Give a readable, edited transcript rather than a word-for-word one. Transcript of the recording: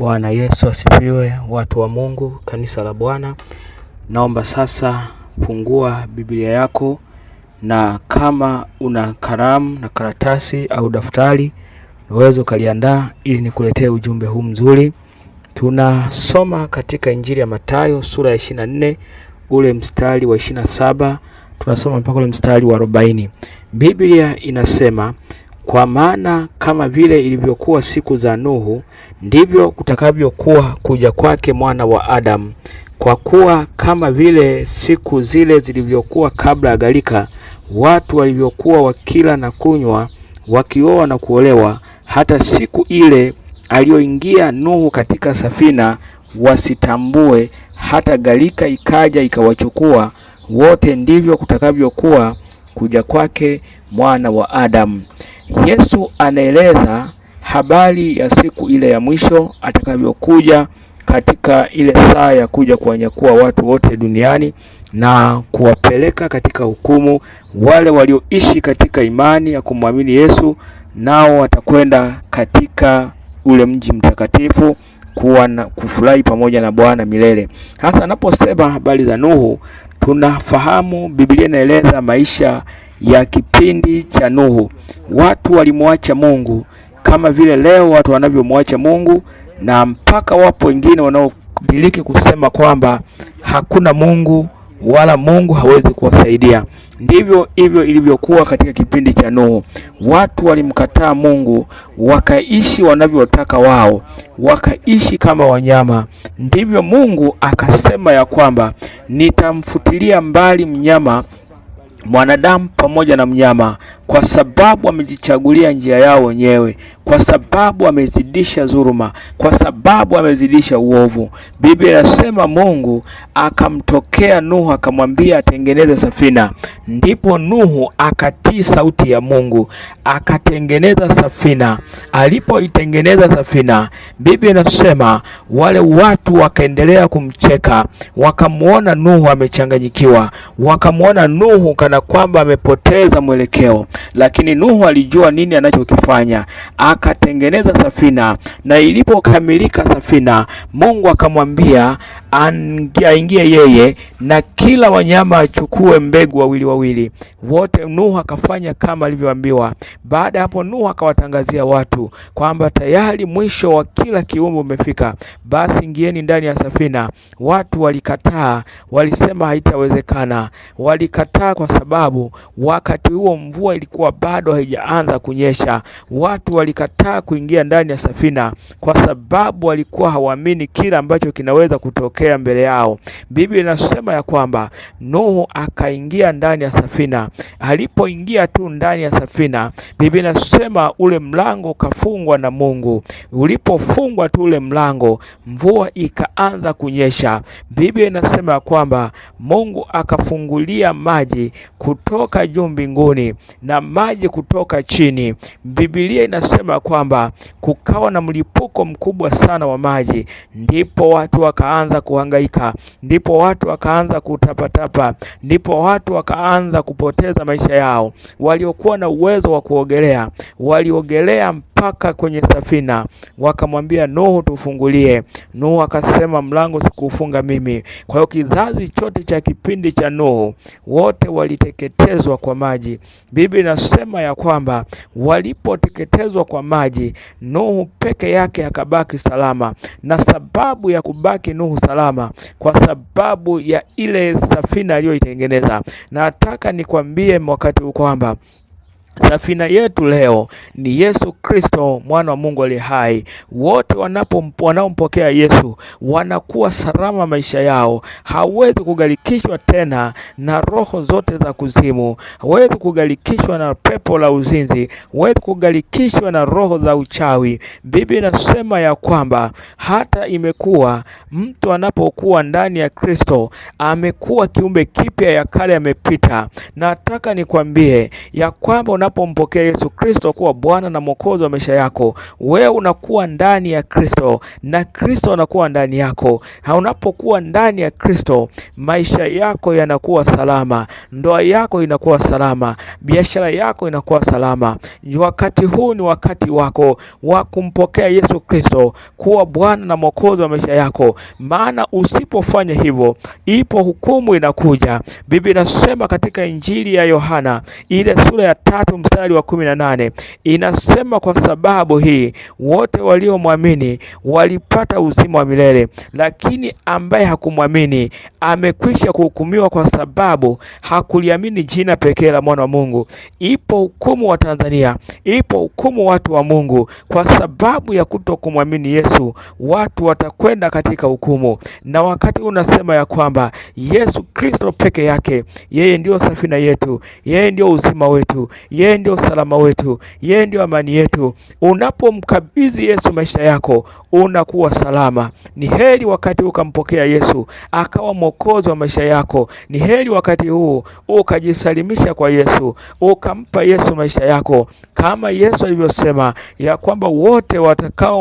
Bwana Yesu asifiwe, watu wa Mungu, kanisa la Bwana. Naomba sasa fungua Biblia yako, na kama una kalamu na karatasi au daftari uwezo kaliandaa ili nikuletee ujumbe huu mzuri. Tunasoma katika Injili ya Mathayo sura ya 24 ule mstari wa 27, tunasoma mpaka ule mstari wa 40. Biblia inasema, kwa maana kama vile ilivyokuwa siku za Nuhu, ndivyo kutakavyokuwa kuja kwake Mwana wa Adamu. Kwa kuwa kama vile siku zile zilivyokuwa kabla ya gharika, watu walivyokuwa wakila na kunywa, wakioa na kuolewa, hata siku ile aliyoingia Nuhu katika safina, wasitambue hata gharika ikaja ikawachukua wote, ndivyo kutakavyokuwa kuja kwake Mwana wa Adamu. Yesu anaeleza habari ya siku ile ya mwisho atakavyokuja katika ile saa ya kuja kuwanyakua watu wote duniani na kuwapeleka katika hukumu. Wale walioishi katika imani ya kumwamini Yesu, nao watakwenda katika ule mji mtakatifu kufurahi pamoja na Bwana milele. Hasa anaposema habari za Nuhu, tunafahamu Biblia inaeleza maisha ya kipindi cha Nuhu. Watu walimwacha Mungu kama vile leo watu wanavyomwacha Mungu, na mpaka wapo wengine wanaodiriki kusema kwamba hakuna Mungu wala Mungu hawezi kuwasaidia. Ndivyo hivyo ilivyokuwa katika kipindi cha Nuhu. Watu walimkataa Mungu, wakaishi wanavyotaka wao, wakaishi kama wanyama. Ndivyo Mungu akasema ya kwamba nitamfutilia mbali mwanadamu pamoja na mnyama, kwa sababu wamejichagulia njia yao wenyewe, kwa sababu wamezidisha dhuluma, kwa sababu wamezidisha uovu. Biblia inasema Mungu akamtokea Nuhu akamwambia atengeneze safina. Ndipo Nuhu akatii sauti ya Mungu, akatengeneza safina. Alipoitengeneza safina, Biblia inasema wale watu wakaendelea kumcheka, wakamuona Nuhu amechanganyikiwa, wakamuona Nuhu kana kwamba amepoteza mwelekeo. Lakini Nuhu alijua nini anachokifanya. Akatengeneza safina, na ilipokamilika safina, Mungu akamwambia aingie yeye na kila wanyama achukue mbegu wawili. Wote Nuhu akafanya kama alivyoambiwa. Baada hapo Nuhu akawatangazia watu kwamba tayari mwisho wa kila kiumbe umefika, basi ingieni ndani ya safina. Watu walikataa, walisema haitawezekana. Walikataa kwa sababu wakati huo mvua ilikuwa bado haijaanza kunyesha. Watu walikataa kuingia ndani ya safina kwa sababu walikuwa hawaamini kila ambacho kinaweza kutokea mbele yao. Biblia inasema ya kwamba Nuhu akaingia ndani ya safina. Alipoingia tu ndani ya safina, Biblia inasema ule mlango ukafungwa na Mungu. Ulipofungwa tu ule mlango, mvua ikaanza kunyesha. Biblia inasema ya kwamba Mungu akafungulia maji kutoka juu mbinguni na maji kutoka chini. Biblia inasema kwamba kukawa na mlipuko mkubwa sana wa maji. Ndipo watu wakaanza kuhangaika, ndipo watu wakaanza kutapatapa, ndipo watu wakaanza kupoteza maisha yao. Waliokuwa na uwezo wa kuogelea waliogelea mpaka kwenye safina, wakamwambia Nuhu tufungulie. Nuhu akasema mlango sikufunga mimi. Kwa hiyo kizazi chote cha kipindi cha Nuhu wote waliteketezwa kwa maji. Biblia inasema ya kwamba walipoteketezwa kwa maji, Nuhu peke yake akabaki salama. Na sababu ya kubaki Nuhu salama, kwa sababu ya ile safina aliyoitengeneza. Nataka nikwambie wakati huu kwamba safina yetu leo ni Yesu Kristo, mwana wa Mungu aliye hai. Wote wanaompokea Yesu wanakuwa salama maisha yao. Hawezi kugharikishwa tena na roho zote za kuzimu, hawezi kugharikishwa na pepo la uzinzi, hawezi kugharikishwa na roho za uchawi. Biblia inasema ya kwamba hata imekuwa mtu anapokuwa ndani ya Kristo amekuwa kiumbe kipya, ya kale yamepita. Nataka nikwambie ya kwamba unapompokea Yesu Kristo kuwa Bwana na Mwokozi wa maisha yako, wewe unakuwa ndani ya Kristo na Kristo anakuwa ndani yako. Unapokuwa ndani ya Kristo, maisha yako yanakuwa salama, ndoa yako inakuwa salama, biashara yako inakuwa salama. Wakati huu ni wakati wako wa kumpokea Yesu Kristo kuwa Bwana na Mwokozi wa maisha yako, maana usipofanya hivyo, ipo hukumu inakuja. Biblia inasema katika Injili ya Yohana ile sura ya 3 mstari wa 18, inasema kwa sababu hii wote waliomwamini walipata uzima wa milele, lakini ambaye hakumwamini amekwisha kuhukumiwa kwa sababu hakuliamini jina pekee la mwana wa Mungu. Ipo hukumu wa Tanzania, ipo hukumu watu wa Mungu kwa sababu ya kutokumwamini Yesu. Watu watakwenda katika hukumu. Na wakati unasema ya kwamba Yesu Kristo peke yake, yeye ndio safina yetu, yeye ndio uzima wetu, yeye ndio salama wetu, yeye ndio amani yetu, unapomkabidhi Yesu maisha yako, unakuwa salama. Ni heri wakati ukampokea Yesu akawa Mwokozi wa maisha yako. Ni heri wakati huu ukajisalimisha kwa Yesu, ukampa Yesu maisha yako, kama Yesu alivyosema ya kwamba wote watakao